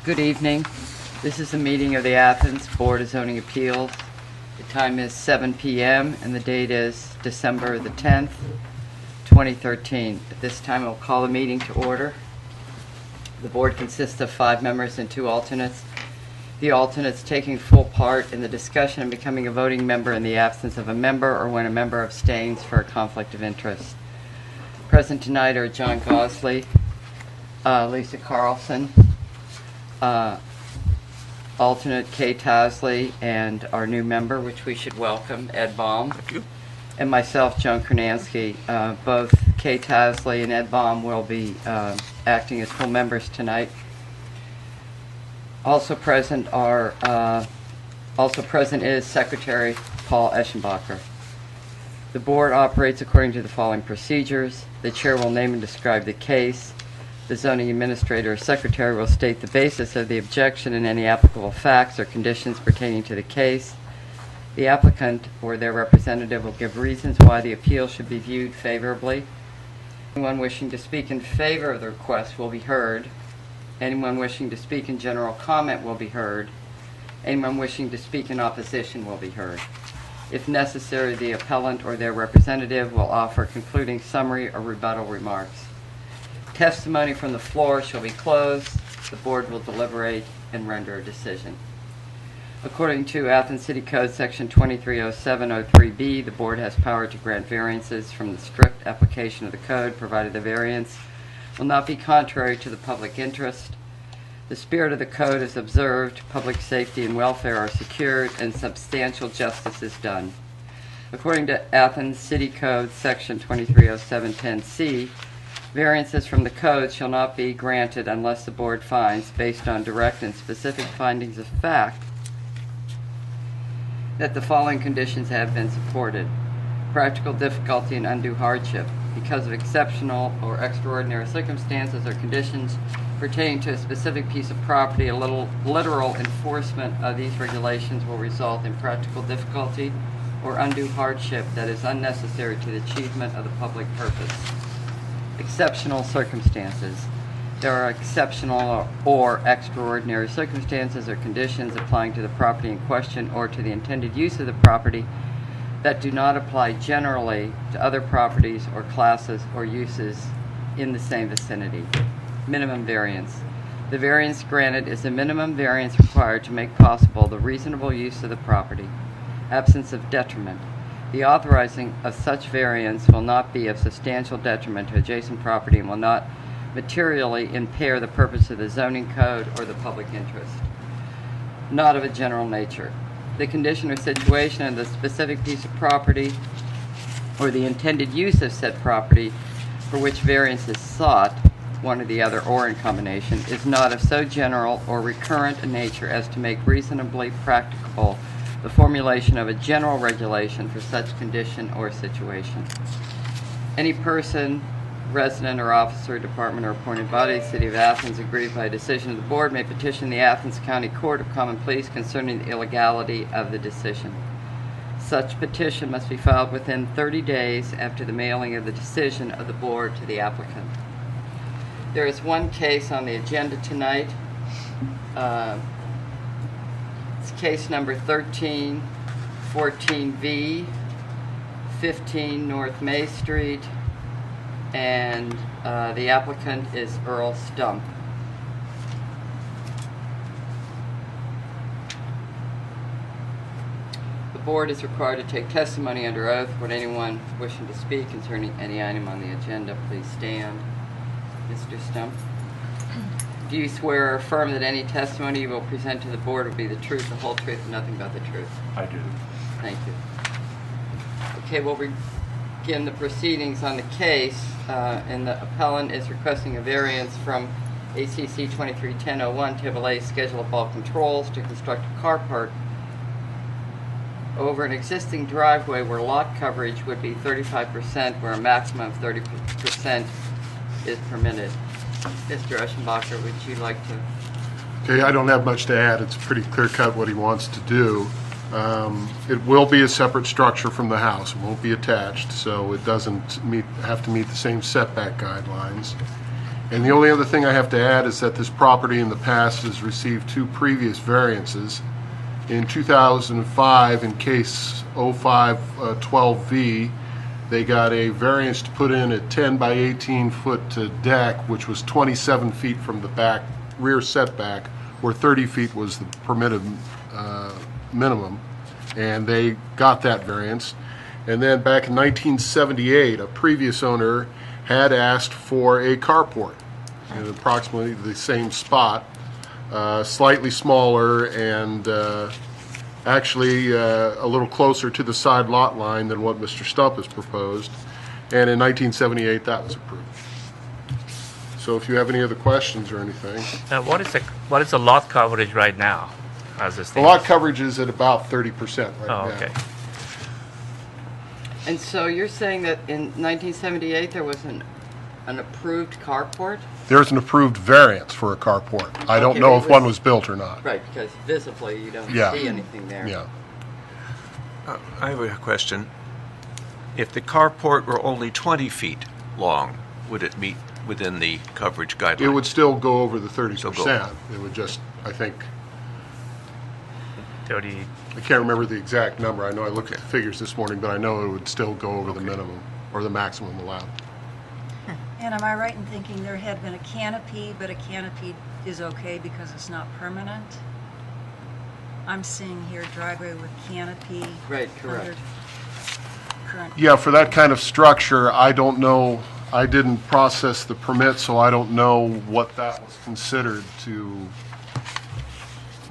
Good evening. This is a meeting of the Athens Board of Zoning Appeals. The time is 7 p.m. and the date is December the 10th, 2013. At this time, I'll call the meeting to order. The board consists of 5 members and 2 alternates. The alternates taking full part in the discussion and becoming a voting member in the absence of a member or when a member abstains for a conflict of interest. Present tonight are John Gosley, Lisa Carlson, alternate Kay Tasley, and our new member, which we should welcome, Ed Baum. Thank you. And myself, Joan Kernansky. Both Kay Tasley and Ed Baum will be acting as full members tonight. Also present is Secretary Paul Eschenbacher. The board operates according to the following procedures. The chair will name and describe the case. The zoning administrator or secretary will state the basis of the objection and any applicable facts or conditions pertaining to the case. The applicant or their representative will give reasons why the appeal should be viewed favorably. Anyone wishing to speak in favor of the request will be heard. Anyone wishing to speak in general comment will be heard. Anyone wishing to speak in opposition will be heard. If necessary, the appellant or their representative will offer concluding summary or rebuttal remarks. Testimony from the floor shall be closed. The board will deliberate and render a decision. According to Athens City Code Section 230703B, the board has power to grant variances from the strict application of the code, provided the variance will not be contrary to the public interest. The spirit of the code is observed, public safety and welfare are secured, and substantial justice is done. According to Athens City Code Section 230710C, variances from the code shall not be granted unless the board finds, based on direct and specific findings of fact, that the following conditions have been supported: practical difficulty and undue hardship because of exceptional or extraordinary circumstances or conditions pertaining to a specific piece of property. A literal enforcement of these regulations will result in practical difficulty or undue hardship that is unnecessary to the achievement of the public purpose. Exceptional circumstances. There are exceptional or extraordinary circumstances or conditions applying to the property in question or to the intended use of the property that do not apply generally to other properties or classes or uses in the same vicinity. Minimum variance. The variance granted is the minimum variance required to make possible the reasonable use of the property. Absence of detriment. The authorizing of such variance will not be of substantial detriment to adjacent property and will not materially impair the purpose of the zoning code or the public interest. Not of a general nature. The condition or situation of the specific piece of property or the intended use of said property for which variance is sought, one or the other or in combination, is not of so general or recurrent a nature as to make reasonably practicable the formulation of a general regulation for such condition or situation. Any person, resident or officer, department, or appointed body of the City of Athens, aggrieved by a decision of the board, may petition the Athens County Court of Common Pleas concerning the illegality of the decision. Such petition must be filed within 30 days after the mailing of the decision of the board to the applicant. There is one case on the agenda tonight. It's case number 1314V, 15 North May Street, and the applicant is Earl Stump. The board is required to take testimony under oath. Would anyone wishing to speak concerning any item on the agenda please stand? Mr. Stump, do you swear or affirm that any testimony you will present to the board will be the truth, the whole truth, and nothing but the truth? I do. Thank you. Okay, we'll begin the proceedings on the case, and the appellant is requesting a variance from ACC 231001, Table A, Schedule of All Controls, to construct a carport over an existing driveway where lot coverage would be 35%, where a maximum of 30% is permitted. Mr. Eschenbacher, would you like to? Okay, I don't have much to add. It's pretty clear-cut what he wants to do. It will be a separate structure from the house. It won't be attached, so it doesn't have to meet the same setback guidelines. And the only other thing I have to add is that this property in the past has received 2 previous variances. In 2005, in case 0512V, they got a variance to put in a 10 by 18 foot deck, which was 27 feet from the back rear setback, where 30 feet was the permitted minimum, and they got that variance. And then back in 1978, a previous owner had asked for a carport in approximately the same spot, slightly smaller and actually a little closer to the side lot line than what Mr. Stump has proposed. And in 1978, that was approved. So if you have any other questions or anything. What is the lot coverage right now as this The thing? lot coverage is at about 30% right now. Oh, okay. And so you're saying that in 1978 there was an approved carport? There's an approved variance for a carport. I don't Okay, know but if one was built or not. Right, because visibly you don't Yeah. see anything there. Yeah. I have a question. If the carport were only 20 feet long, would it meet within the coverage guidelines? It would still go over the 30%. Still go. It would just, I think, 30. I can't remember the exact number. I know I looked at the figures this morning, but I know it would still go over the minimum or the maximum allowed. And am I right in thinking there had been a canopy, but a canopy is okay because it's not permanent? I'm seeing here driveway with canopy. Right, correct. under current. Yeah, for that kind of structure, I don't know, I didn't process the permit, so I don't know what that was considered to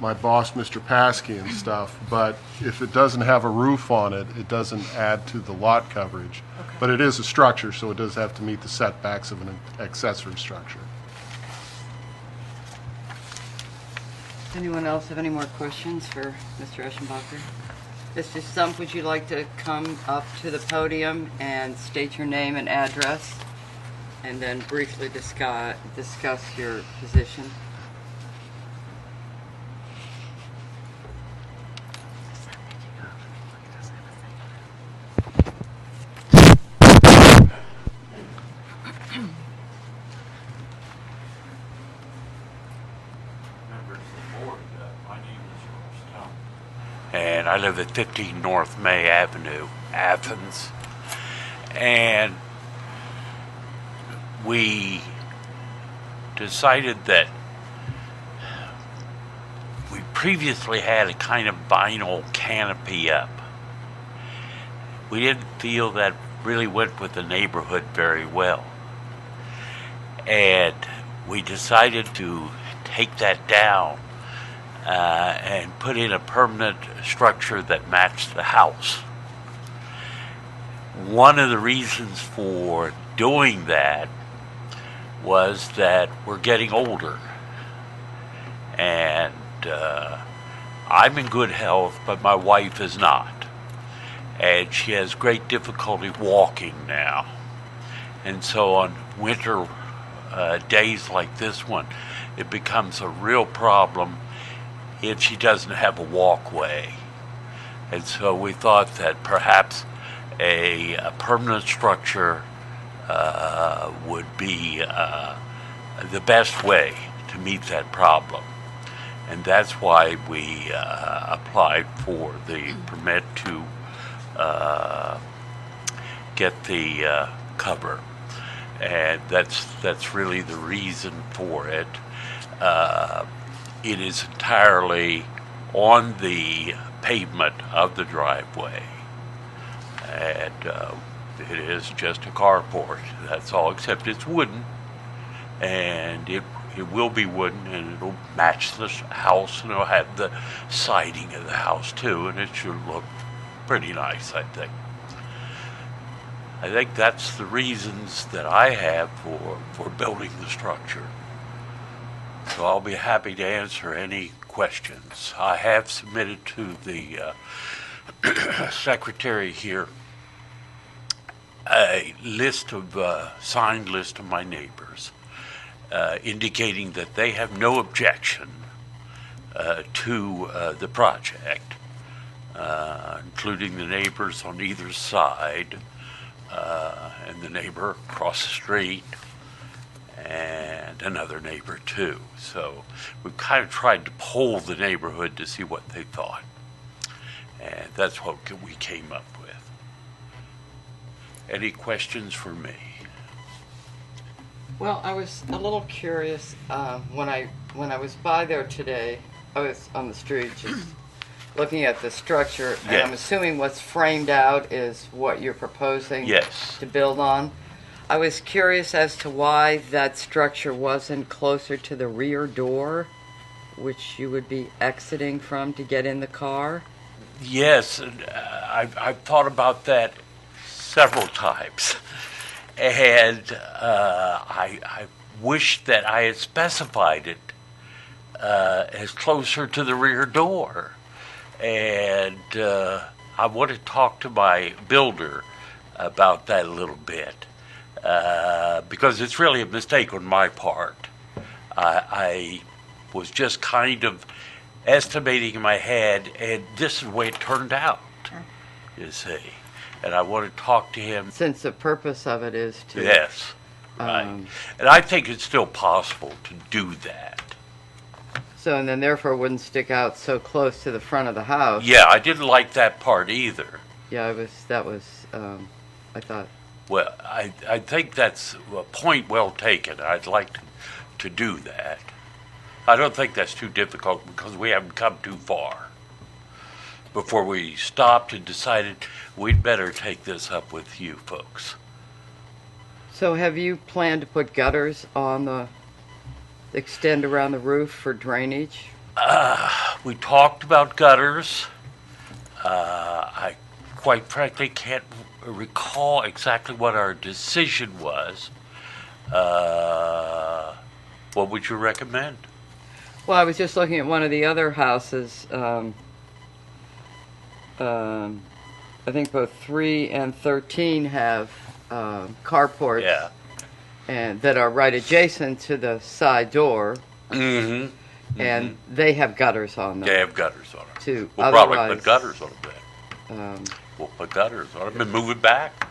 my boss, Mr. Paskey and stuff, but if it doesn't have a roof on it, it doesn't add to the lot coverage. Okay. But it is a structure, so it does have to meet the setbacks of an accessory structure. Anyone else have any more questions for Mr. Eschenbacher? Mr. Stump, would you like to come up to the podium and state your name and address, and then briefly discuss your position? Members of the board, my name is George Stump, and I live at 15 North May Avenue, Athens. And we decided that we previously had a kind of vinyl canopy up. We didn't feel that really went with the neighborhood very well. And we decided to take that down and put in a permanent structure that matched the house. One of the reasons for doing that was that we're getting older, and I'm in good health, but my wife is not, and she has great difficulty walking now. And so on winter days like this one, it becomes a real problem if she doesn't have a walkway. And so we thought that perhaps a permanent structure would be the best way to meet that problem. And that's why we applied for the permit to get the cover. And that's really the reason for it. It is entirely on the pavement of the driveway, and it is just a carport. That's all, except it's wooden, and it will be wooden, and it'll match the house, and it'll have the siding of the house too, and it should look pretty nice, I think. I think that's the reasons that I have for building the structure. So I'll be happy to answer any questions. I have submitted to the secretary here a list of signed list of my neighbors, indicating that they have no objection to the project, including the neighbors on either side and the neighbor across the street. and another neighbor too. So we've kind of tried to poll the neighborhood to see what they thought. And that's what we came up with. Any questions for me? Well, I was a little curious when I was by there today. I was on the street just looking at the structure, and I'm Yes. assuming what's framed out is what you're proposing Yes. to build on. I was curious as to why that structure wasn't closer to the rear door, which you would be exiting from to get in the car. Yes, and I've thought about that several times. And I wish that I had specified it as closer to the rear door. And I want to talk to my builder about that a little bit because it's really a mistake on my part. I was just kind of estimating in my head, and this is the way it turned out, you see. And I want to talk to him. Since the purpose of it is to... Yes, right. Um, And I think it's still possible to do that. So, and then therefore it wouldn't stick out so close to the front of the house. Yeah, I didn't like that part either. Yeah, I thought, Well, I think that's a point well taken. I'd like to do that. I don't think that's too difficult because we haven't come too far before we stopped and decided we'd better take this up with you folks. so have you planned to put gutters on the, extend around the roof for drainage? We talked about gutters. I quite frankly can't recall exactly what our decision was. What would you recommend? Well, I was just looking at one of the other houses. I think both 3 and 13 have carports. Yeah. And that are right adjacent to the side door, Mm-hmm. and they have gutters on them. They have gutters on them. Too. We'll probably Otherwise, put gutters on them. We'll put gutters on them and move it back.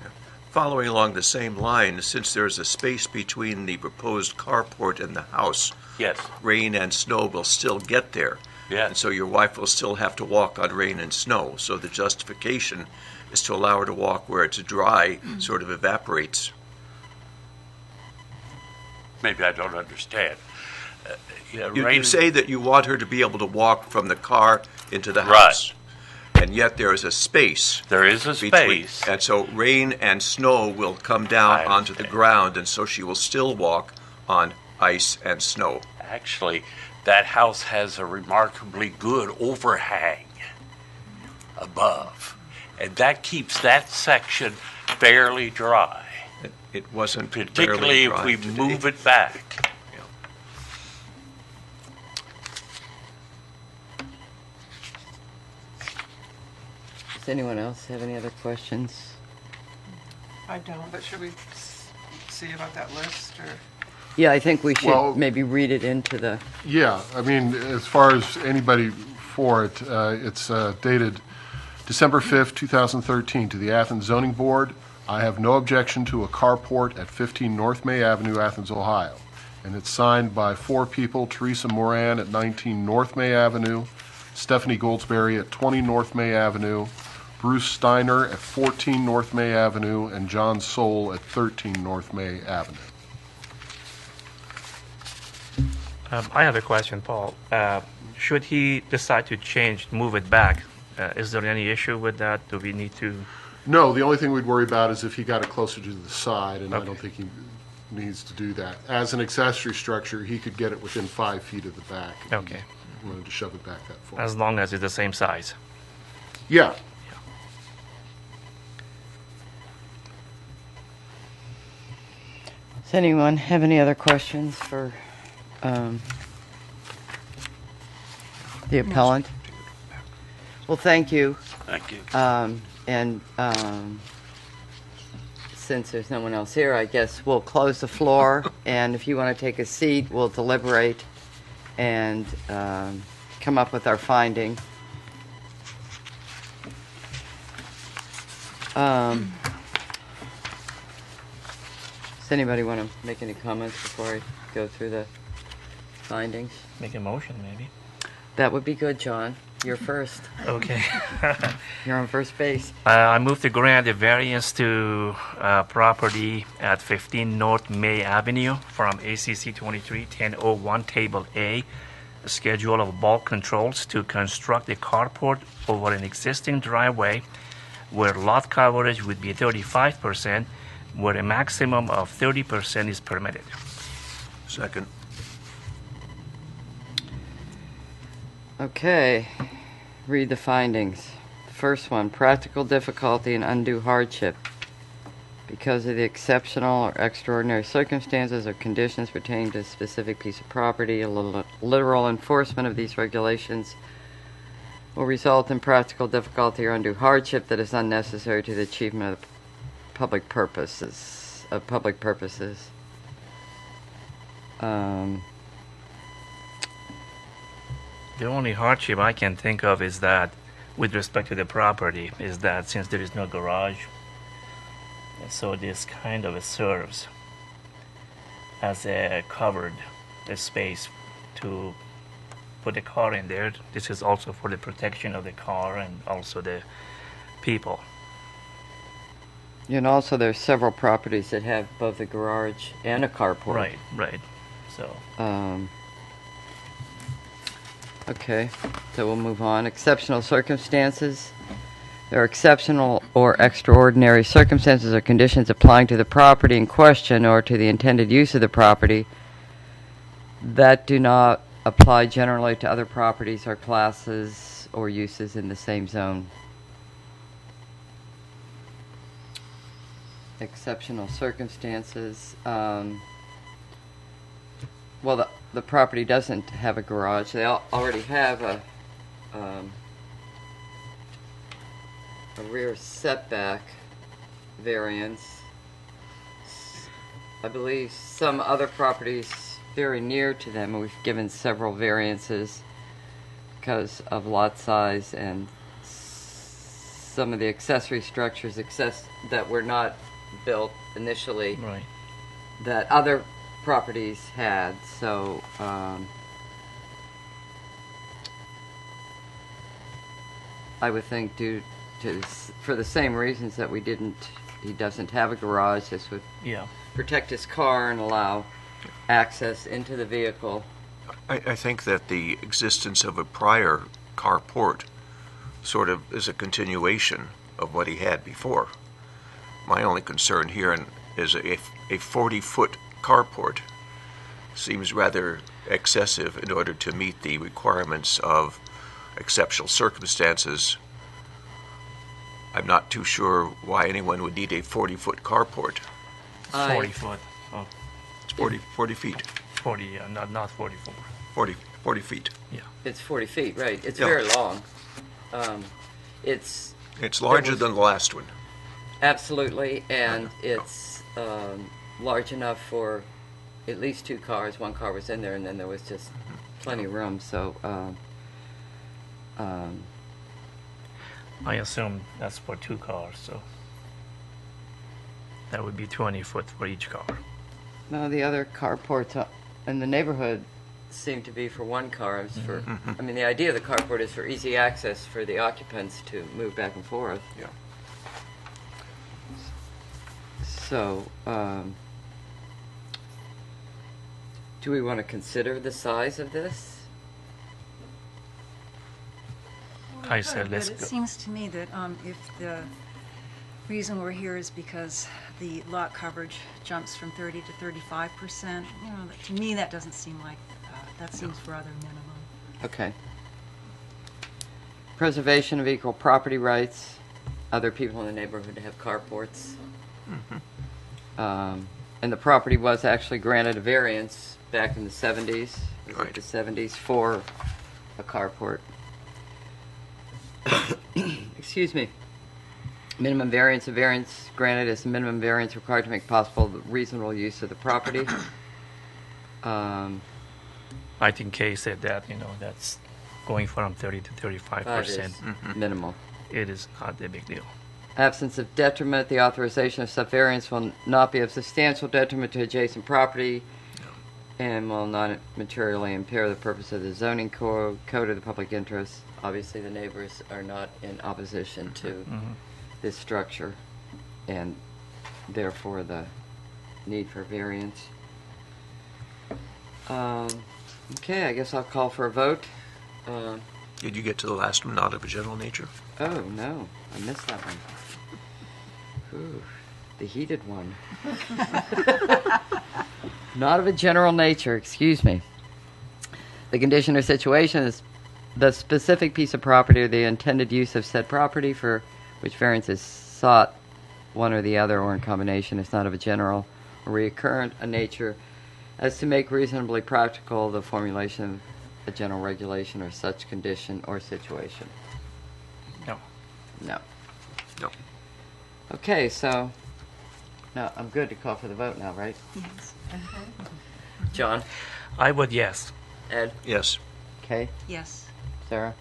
Following along the same line, since there's a space between the proposed carport and the house, Yes. rain and snow will still get there. Yeah. And so your wife will still have to walk on rain and snow. So the justification is to allow her to walk where it's dry, sort of evaporates. Maybe I don't understand. You rain, say that you want her to be able to walk from the car into the Right. house. And yet there is a space there is a between. space. And so rain and snow will come down I onto the understand. ground, and so she will still walk on ice and snow. Actually, that house has a remarkably good overhang above. And that keeps that section fairly dry, It wasn't particularly if we move it back. Does anyone else have any other questions? I don't, but should we see about that list, or? Yeah, I think we should Well- maybe read it into the... Yeah, I mean, as far as anybody for it, it's dated December 5th, 2013, to the Athens Zoning Board. I have no objection to a carport at 15 North May Avenue, Athens, Ohio. And it's signed by 4 people: Teresa Moran at 19 North May Avenue, Stephanie Goldsberry at 20 North May Avenue, Bruce Steiner at 14 North May Avenue, and John Soul at 13 North May Avenue. I have a question, Paul. Should he decide to change, move it back, is there any issue with that? Do we need to? No, the only thing we'd worry about is if he got it closer to the side, and I Okay. don't think he needs to do that. As an accessory structure, he could get it within 5 feet of the back. if he Okay. wanted to shove it back that far. As long as it's the same size. Yeah, Does anyone have any other questions for the appellant? Well, thank you. Thank you. And since there's no one else here, I guess we'll close the floor. And if you want to take a seat, we'll deliberate and come up with our finding. Does Does anybody want to make any comments before I go through the findings? Make a motion, maybe. That would be good, John. You're first. Okay. You're on first base. I move to grant a variance to property at 15 North May Avenue from ACC 23-1001 Table A, a schedule of bulk controls to construct a carport over an existing driveway where lot coverage would be 35%, where a maximum of 30% is permitted. Second. Okay, read the findings. The first one, practical difficulty and undue hardship. Because of the exceptional or extraordinary circumstances or conditions pertaining to a specific piece of property, a literal enforcement of these regulations will result in practical difficulty or undue hardship that is unnecessary to the achievement of public purposes. The only hardship I can think of is that, with respect to the property, is that since there is no garage, so this kind of serves as a covered space to put the car in there. This is also for the protection of the car and also the people. And also there's several properties that have both a garage and a carport. Right. So, Okay, so we'll move on. Exceptional circumstances. There are exceptional or extraordinary circumstances or conditions applying to the property in question or to the intended use of the property that do not apply generally to other properties or classes or uses in the same zone. Exceptional circumstances. Well, the property doesn't have a garage. They already have a rear setback variance. I believe some other properties very near to them, we've given several variances because of lot size and some of the accessory structures that were not built initially right. that other properties had. So I would think for the same reasons that he doesn't have a garage, this would Yeah. protect his car and allow access into the vehicle. I think that the existence of a prior carport sort of is a continuation of what he had before. My only concern here is a 40-foot carport seems rather excessive in order to meet the requirements of exceptional circumstances. I'm not too sure why anyone would need a 40-foot carport. 40 foot. Oh, It's 40 feet. 40, not 44. 40 feet. Yeah. It's 40 feet, right? It's Yeah. very long. It's It's larger than the last one. absolutely, and it's large enough for at least two cars. One car was in there, and then there was just plenty of room. So, I assume that's for two cars, so that would be 20 foot for each car. no, the other carports in the neighborhood seem to be for one car. It's for, I mean, the idea of the carport is for easy access for the occupants to move back and forth. Yeah. So, do we want to consider the size of this? I said But let's it go. seems to me that if the reason we're here is because the lot coverage jumps from 30 to 35%, to me that doesn't seem like, that seems rather minimum. Okay. Preservation of equal property rights. Other people in the neighborhood have carports. And the property was actually granted a variance back in the 70s. Was it Right. the 70s for a carport. Excuse me. Minimum variance. A variance granted is the minimum variance required to make possible the reasonable use of the property. I think Kay said that, that's going from 30 to 35%. That is minimal. It is not a big deal. Absence of detriment, the authorization of such variance will not be of substantial detriment to adjacent property and will not materially impair the purpose of the zoning code or the public interest. Obviously, the neighbors are not in opposition to this structure, and therefore the need for variance. Okay, I guess I'll call for a vote. Did you get to the last one, not of a general nature? Oh, no, I missed that one. Ooh, the heated one. Not of a general nature, excuse me. The condition or situation is the specific piece of property or the intended use of said property for which variance is sought, one or the other, or in combination, is not of a general or recurrent a nature as to make reasonably practical the formulation of a general regulation or such condition or situation. No. No. No. Okay, so, now, I'm good to call for the vote now, right? Yes. John? I would yes. Ed? Yes. Kay? Yes. Sarah?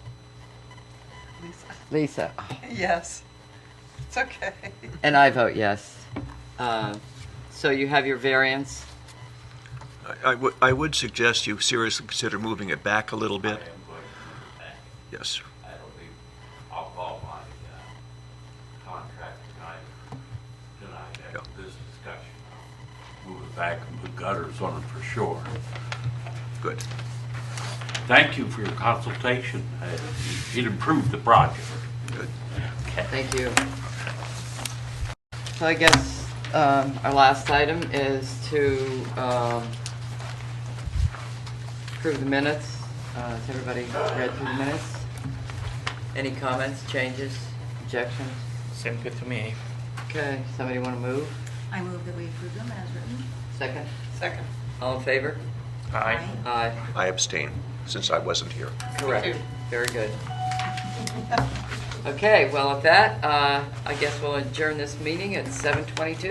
Lisa. Lisa? Yes. It's okay. And I vote yes. So you have your variance? I would suggest you seriously consider moving it back a little bit. Yes. I'll call my contractor tonight after this discussion. I'll move it back and put gutters on it for sure. Good. Thank you for your consultation. It improved the project. Good. Thank you. So I guess our last item is to approve the minutes. Has everybody read through the minutes? Any comments, changes, objections? Seemed good to me. Okay, somebody want to move? I move that we approve them as written. Second? Second. All in favor? Aye. Aye. I abstain, since I wasn't here. Correct. too. Very good. Okay, well, with that, I guess we'll adjourn this meeting at 7:22.